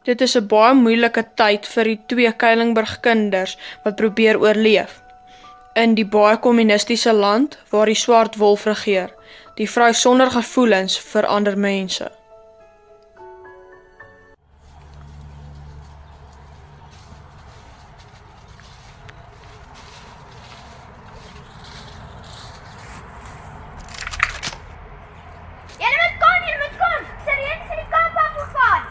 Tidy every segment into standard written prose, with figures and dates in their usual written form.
Dit is 'n baie moeilike tyd vir die 2 Kuilingburg kinders wat probeer oorleef. In die baie kommunistiese land waar die swart wolf regeer, die vrou sonder gevoelens vir ander mense. Julle moet kom! Serieus in die kamp afgegaan!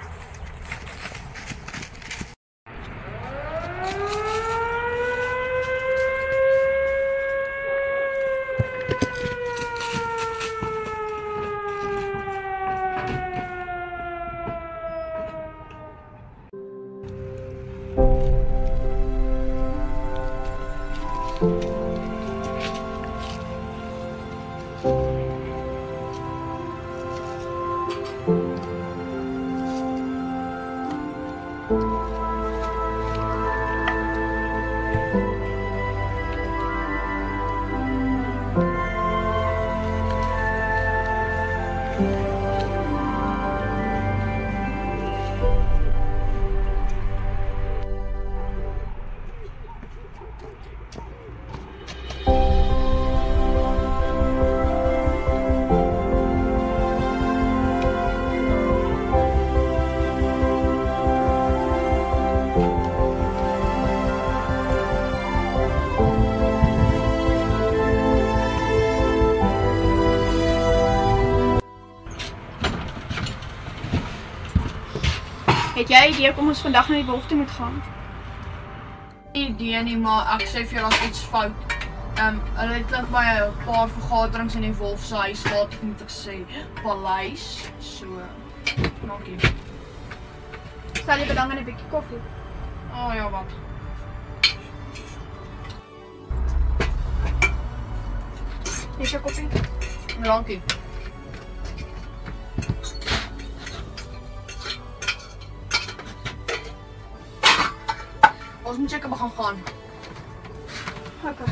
Het jy 'n idee kom ons vandag na die wolf toe moet gaan? Nie idee nie, maar ek sê vir jou dat iets fout. Hulle het net by 'n paar vergaderings in die wolf se huis gehad, moet ek sê, paleis. So, dankie. Stel jy belang in 'n bietjie koffie? Oh ja, wat? Hier is jou koffie. Dankie. Ons moet seker begin gaan. Okay.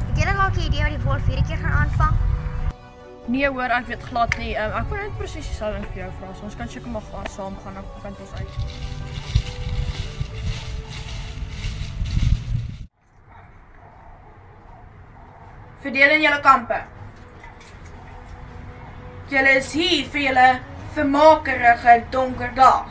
Het julle dalk 'n idee wat die wolf hierdie keer gaan aanvang? Nee hoor, ek weet glad nie. Ek wil net presies dieselfde vir jou vra. So ons kan seker maar saam gaan, dan vind ons uit. Verdeel in julle kampe. Julle is hier vir julle vermakerige donker dag.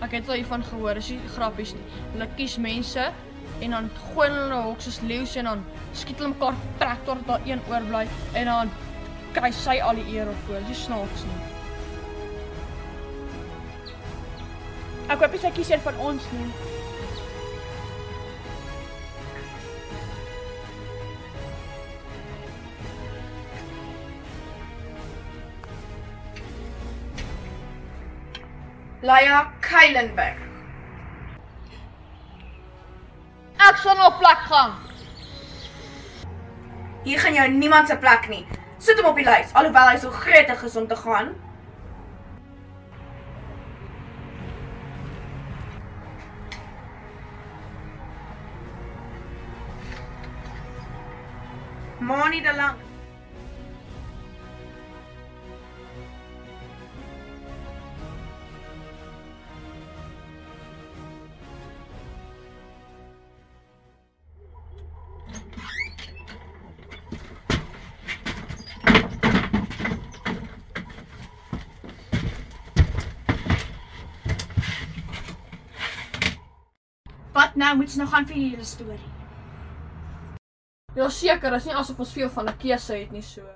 Ek het al hiervan gehoor, dis nie grappies nie. Hulle kies mense en dan gooi hulle hok soos leeu's en dan skiet hulle mekaar trek totdat daar een oorbly en dan kry sy al die eer voor. Dis snaaks nie. Ek hoop sy kies een van ons nie. Laia Kuilingburg. Ek sal na plek gaan. Hier gaan jou niemand se plek nie. Sit hom op die lys, alhoewel hy so gretig is om te gaan. Mani de Lang. Wat nou, moet ons nou gaan vir die hele storie? Ja seker, is nie asof ons veel van 'n keuse het nie so.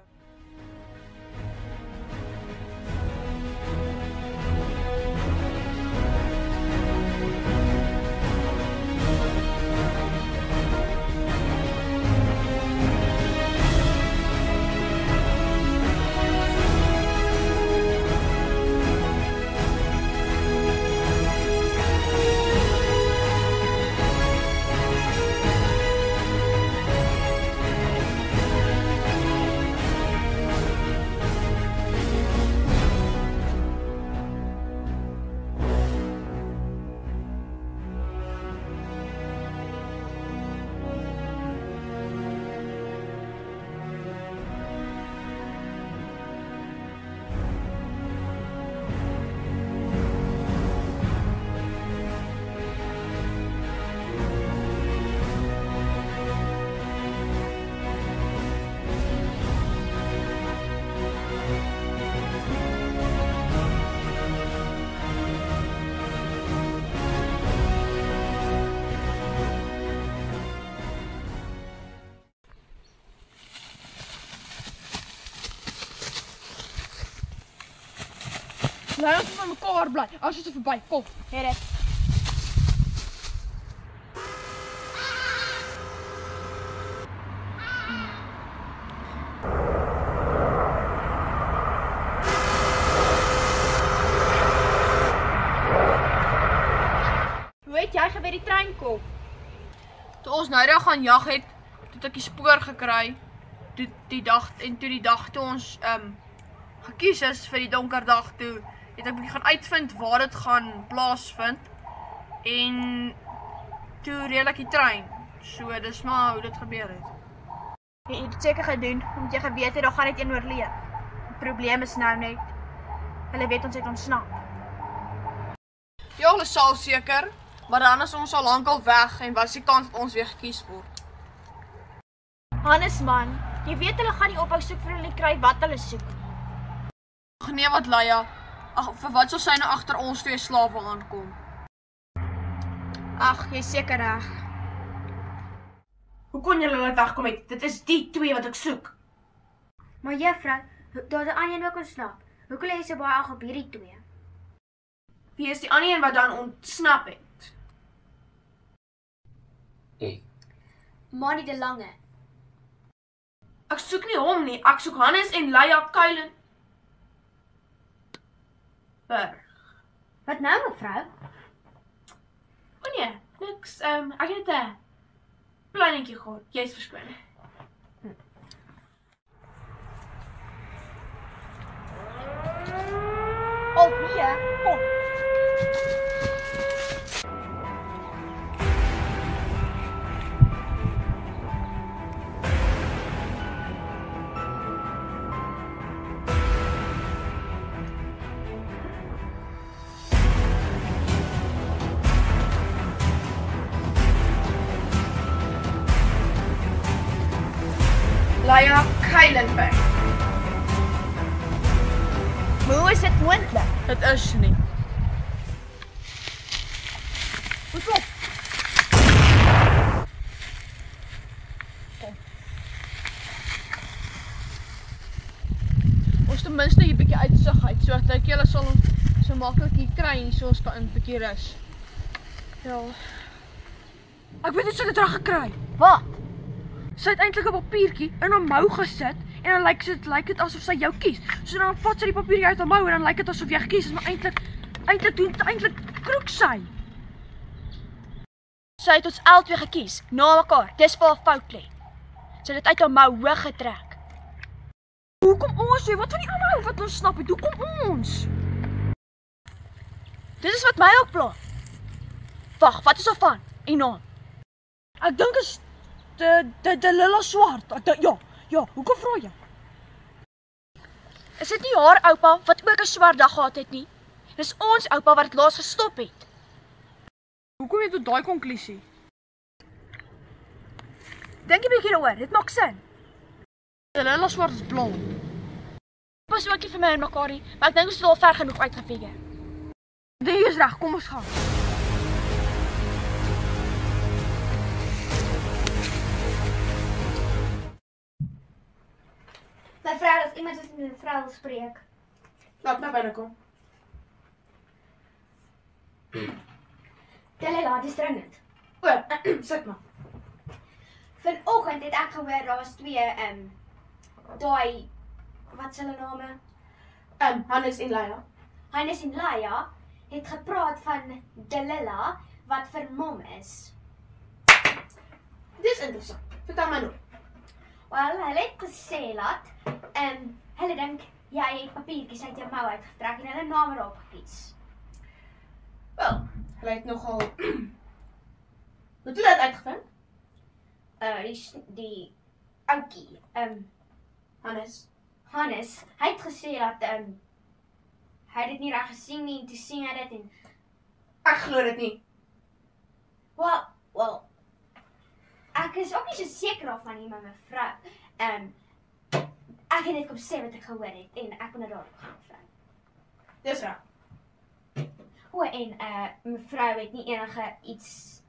Bly ons van mekaar bly. As dit verby kom. Hier dit. Hoe het jy geweet die trein kom? Toe ons nou daar gaan jag het, het ek die spoor gekry. Toe die dag toe ons gekies is vir die donker dag toe, het ek gaan uitvind waar dit gaan plaasvind. En toe reël ek die trein. So dis maar hoe dit gebeur het. Jy het dit seker gedoen omdat jy geweet het daar gaan net een oorleef. Die probleem is nou net hulle weet ons het ontsnap. Ja, hulle sal seker, maar dan is ons al lankal weg en wat is die kans dat ons weer gekies word? Hannes man, jy weet hulle gaan nie ophou soek vir hulle kry wat hulle soek. Ag nee, wat Laia. Ag, vir wat sal sy nou agter ons twee slawe aankom? Ag, jy's seker reg. Hoe kon julle laat wegkom het? Dit is die twee wat ek soek. Maar juffrou, daar die ander een ook ontsnap. Hoekom lê jy so baie ag op hierdie twee? Wie is die ander een wat dan ontsnap het? Manie de Lange. Ek soek nie hom nie, ek soek Hannes en Laia Kuilenberg. Wat nou mevrou? O nee, niks, ek het 'n plannetjie gehad, jy is verskoon. Alweer? Kom. Laia Kuilenberg. Hoe is dit moontlik? Dit is nie. Goed op. Ons ten minste hier 'n bietjie uitsig uit, sodat ek julle sal ons so maklik hier kry en so ons kan 'n bietjie rus. Ja. Ek weet nie sy het dit reg gekry. Wat? Sy het eintlik 'n papiertjie in haar mou gesit en dan lyk dit asof sy jou kies. So dan vat sy die papiertjie uit haar mou en dan lyk dit asof jy gekies is, maar eintlik kroek sy. Sy het ons albei gekies, na mekaar. Dis waar 'n fout lê. Sy het dit uit haar mou hoog getrek. Hoekom ons? Wat van die ander wat ons snap het? Hoekom ons? Dit is wat my ook pla. Wag, wat is haar van? En naam? Ek dink is de Lila Swart. Ja, hoekom vra jy? Is dit nie haar oupa wat ook 'n swart dag gehad het nie? Dis ons oupa wat dit laas gestop het. Hoe kom jy tot daai konklusie? Dink 'n bietjie daaroor, dit maak sin. De Lila Swart is blond. Pas ook nie vir my en mekaar nie, maar ek dink ons het al ver genoeg uitgefigure. Dit is reg, kom ons gaan. Mevrou, as iemand met mevrou wil spreek. Laat my binnekom. Delilah, dis dringend. O, sit maar. Vanoggend het ek gehoor daar was twee daai wat is hulle name? Hannes en Laia. Hannes en Laia het gepraat van Delilah wat vermom is. Dis interessant. Vertel my nou. Wel, hulle het gesê dat hulle dink jy het papiertjies uit jou mou uitgetrek en hulle name daarop gekies. Wel, hulle het nogal wat het uitgevind? Die oukie, Hannes, hy het gesê dat hy dit nie reg gesien nie en toe sien hy dit en ek glo dit nie. Wel, ek is ook nie so seker daarvan nie, maar mevrou, ek het net kom sê wat ek gehoor het en ek moet daarop gaan vind. Dis reg. O, en mevrou het nie enige iets,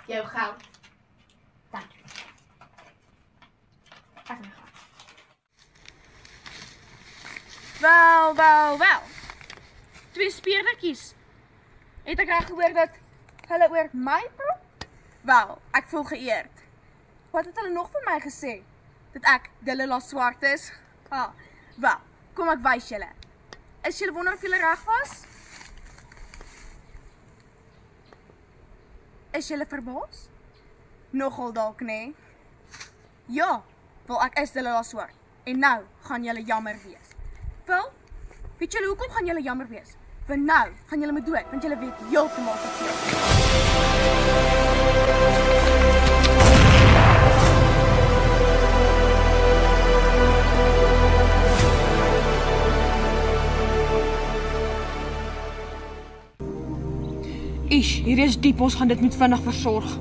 Jou geld. dankie. Ek gaan gaan. Wel. 2 speerdertjies. Het ek reg gehoor dat hulle oor my praat? Wel, ek voel geëerd. Wat het hulle nog van my gesê? Dat ek Delilah Swart is? Wel, kom ek wys julle. Is julle wonder of julle reg was? Is julle verbaas? Nogal dalk, nee? Ja, wel ek is Delilah Swart. En nou gaan julle jammer wees. Wel, weet julle hoekom gaan julle jammer wees? Want nou gaan julle me dood, want julle weet heeltemal verkeerd. Ish, hier is diep, ons gaan dit met vinnig versorg.